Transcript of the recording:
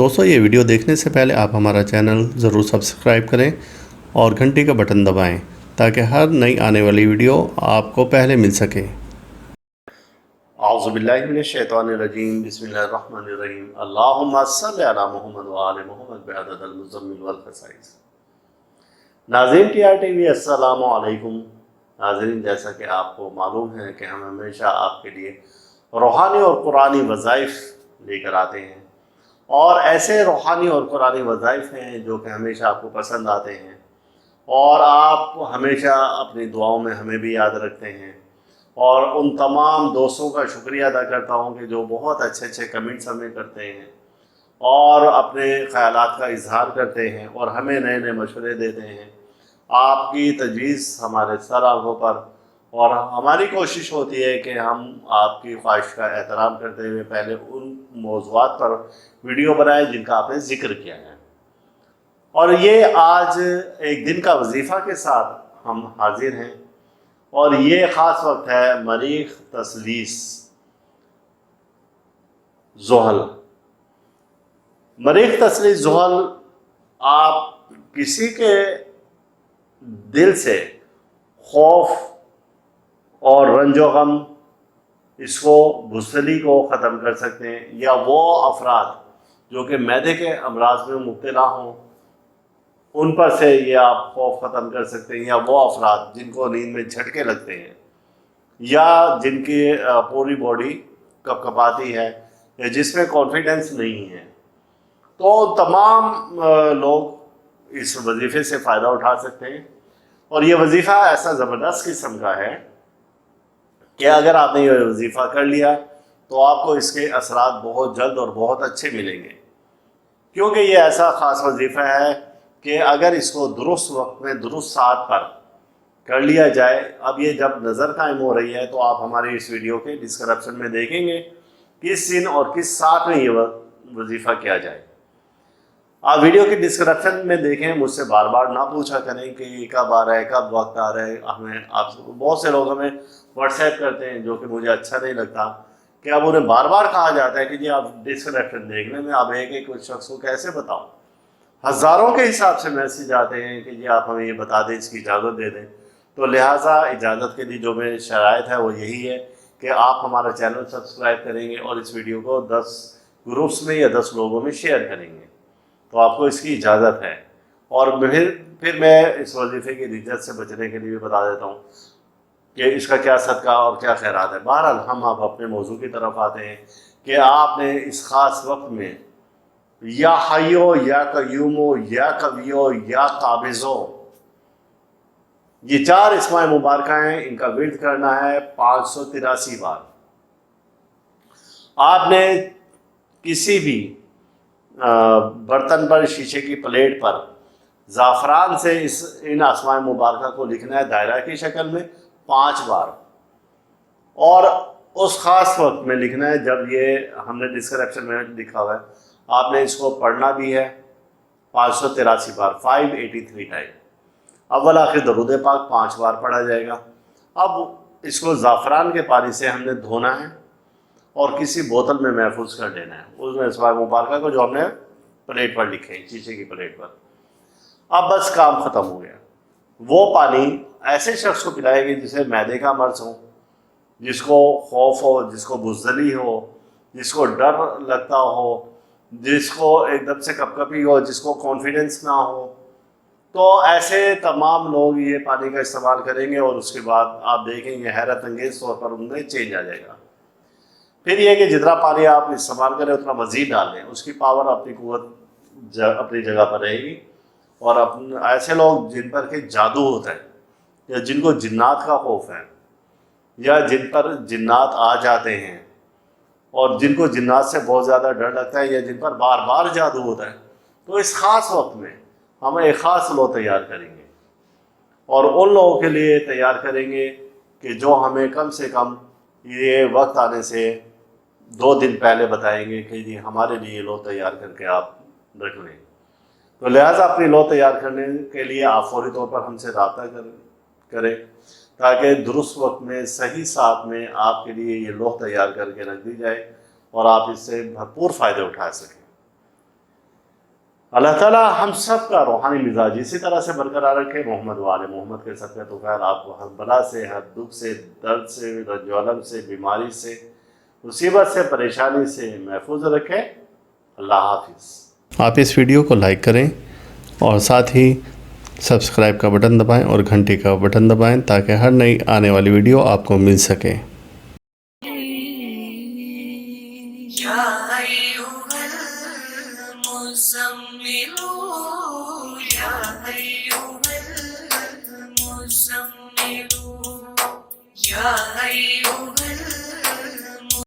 दोस्तों ये वीडियो देखने से पहले आप हमारा चैनल ज़रूर सब्सक्राइब करें और घंटी का बटन दबाएं ताकि हर नई आने वाली वीडियो आपको पहले मिल सके। औज़ुबिल्लाहि मिनश्शैतानिर्रजीम बिस्मिल्लाहिर्रहमानिर्रहीम अल्लाहुम्मा सल्लि अला मुहम्मद व आले मुहम्मद बिअददिल मुज़म्मिल वल ख़साइस। नाज़रीन TRTV अस्सलामु अलैकुम। नाज़रीन, जैसा कि आपको मालूम है कि हम हमेशा आपके लिए रूहानी और कुरानी वज़ाइफ लेकर आते हैं, और ऐसे रूहानी और कुरानी वज़ाइफ हैं जो कि हमेशा आपको पसंद आते हैं और आप हमेशा अपनी दुआओं में हमें भी याद रखते हैं। और उन तमाम दोस्तों का शुक्रिया अदा करता हूँ कि जो बहुत अच्छे अच्छे कमेंट्स हमें करते हैं और अपने ख़यालात का इजहार करते हैं और हमें नए नए मशवरे देते हैं। आपकी तजवीज़ हमारे सर आँखों पर, और हमारी कोशिश होती है कि हम आपकी ख्वाहिश का एहतराम करते हुए पहले उन मौज़ूआत पर वीडियो बनाएं जिनका आपने ज़िक्र किया है। और ये आज एक दिन का वजीफ़ा के साथ हम हाजिर हैं, और ये ख़ास वक्त है मरीख़ तसलीस ज़ुहल। मरीख़ तसलीस ज़ुहल, आप किसी के दिल से खौफ और रंजो गम, इसको बुज़दिली को ख़त्म कर सकते हैं, या वो अफराद जो कि मैदे के अमराज में मुब्तला हों उन पर से ये आप खौफ ख़त्म कर सकते हैं, या वो अफराद जिनको नींद में झटके लगते हैं या जिनकी पूरी बॉडी कपकपाती है या जिसमें कॉन्फिडेंस नहीं है, तो तमाम लोग इस वजीफ़े से फ़ायदा उठा सकते हैं। और ये वजीफ़ा ऐसा ज़बरदस्त किस्म का है कि अगर आपने ये वजीफ़ा कर लिया तो आपको इसके असरात बहुत जल्द और बहुत अच्छे मिलेंगे, क्योंकि ये ऐसा ख़ास वजीफ़ा है कि अगर इसको दुरुस्त वक्त में दुरुस्त साथ पर कर लिया जाए। अब ये जब नज़र कायम हो रही है तो आप हमारी इस वीडियो के डिस्क्रिप्शन में देखेंगे किस दिन और किस साथ में ये वजीफ़ा किया जाए। आप वीडियो के डिस्क्रिप्शन में देखें, मुझसे बार बार ना पूछा करें कि कब आ रहा है, कब वक्त आ रहा है। हमें आप बहुत से लोग हमें व्हाट्सएप करते हैं, जो कि मुझे अच्छा नहीं लगता कि अब उन्हें बार बार कहा जाता है कि जी आप डिस्क्रिप्शन देखने में आप एक एक शख्स को कैसे बताओ। हज़ारों के हिसाब से मैसेज आते हैं कि जी आप हमें ये बता दें, इसकी इजाज़त दे दें। तो लिहाजा इजाज़त के लिए जो मेरी शराइत है वो यही है कि आप हमारा चैनल सब्सक्राइब करेंगे और इस वीडियो को 10 ग्रुप्स में या 10 लोगों में शेयर करेंगे, तो आपको इसकी इजाज़त है। और फिर मैं इस वजीफ़े की रिज्जत से बचने के लिए भी बता देता हूँ कि इसका क्या सदका और क्या खैरात है। बहरहाल हम आप अपने मौजू की तरफ आते हैं कि आपने इस ख़ास वक्त में या हयो या कयूमो या कवियो या काबिज़ो, ये 4 इस्माए मुबारक हैं, इनका विर्द करना है 583 बार। आपने किसी भी बर्तन पर, शीशे की प्लेट पर ज़ाफ़रान से इन आसमाए मुबारक को लिखना है दायरा की शक्ल में 5 बार, और उस ख़ास वक्त में लिखना है जब ये हमने डिस्क्रिप्शन में लिखा हुआ है। आपने इसको पढ़ना भी है 583 बार, 583 टाइम। अव्वल आखिर दरूद पाक 5 बार पढ़ा जाएगा। अब इसको ज़ाफ़रान के पानी से हमने धोना है और किसी बोतल में महफूज कर देना है उसमें इस्माए मुबारक को जो हमने प्लेट पर लिखे हैं, शीशे की प्लेट पर। अब बस काम ख़त्म हो गया। वो पानी ऐसे शख्स को पिलाएंगे जिसे मैदे का मर्ज़ हो, जिसको खौफ हो, जिसको बुज़दिली हो, जिसको डर लगता हो, जिसको एकदम से कपकपी हो, जिसको कॉन्फिडेंस ना हो। तो ऐसे तमाम लोग ये पानी का इस्तेमाल करेंगे और उसके बाद आप देखेंगे हैरत अंगेज़ तौर पर उनमें चेंज आ जाएगा। फिर ये कि जितना पानी आप इस्तेमाल करें उतना मज़ीद डालें, उसकी पावर, अपनी क़ुव्वत अपनी जगह पर रहेगी। और ऐसे लोग जिन पर के जादू होता है, या जिनको जिन्नात का खौफ है, या जिन पर जिन्नात आ जाते हैं और जिनको जिन्नात से बहुत ज़्यादा डर लगता है, या जिन पर बार बार जादू होता है, तो इस ख़ास वक्त में हम एक ख़ास लो तैयार करेंगे। और उन लोगों के लिए तैयार करेंगे कि जो हमें कम से कम ये वक्त आने से 2 दिन पहले बताएंगे कि जी हमारे लिए लो तैयार करके आप रख लें। तो लिहाजा अपनी लो तैयार करने के लिए आप फौरी तौर पर हमसे रब्ता करें, ताकि दुरुस्त वक्त में सही साथ में आपके लिए ये लोह तैयार करके रख दी जाए और आप इससे भरपूर फ़ायदे उठा सकें। اللہ تعالیٰ ہم سب کا روحانی مزاج اسی طرح سے برقرار رکھے. محمد و آل محمد کے صدقہ تو خیر آپ کو ہر بلا سے، ہر دکھ سے، درد سے، رنج و الم سے، بیماری سے، مصیبت سے، پریشانی سے محفوظ رکھے. اللہ حافظ. آپ اس ویڈیو کو لائک کریں اور ساتھ ہی سبسکرائب کا بٹن دبائیں اور گھنٹی کا بٹن دبائیں تاکہ ہر نئی آنے والی ویڈیو آپ کو مل سکے. یا ایھا المزمل یا ایھا المزمل یا ایھا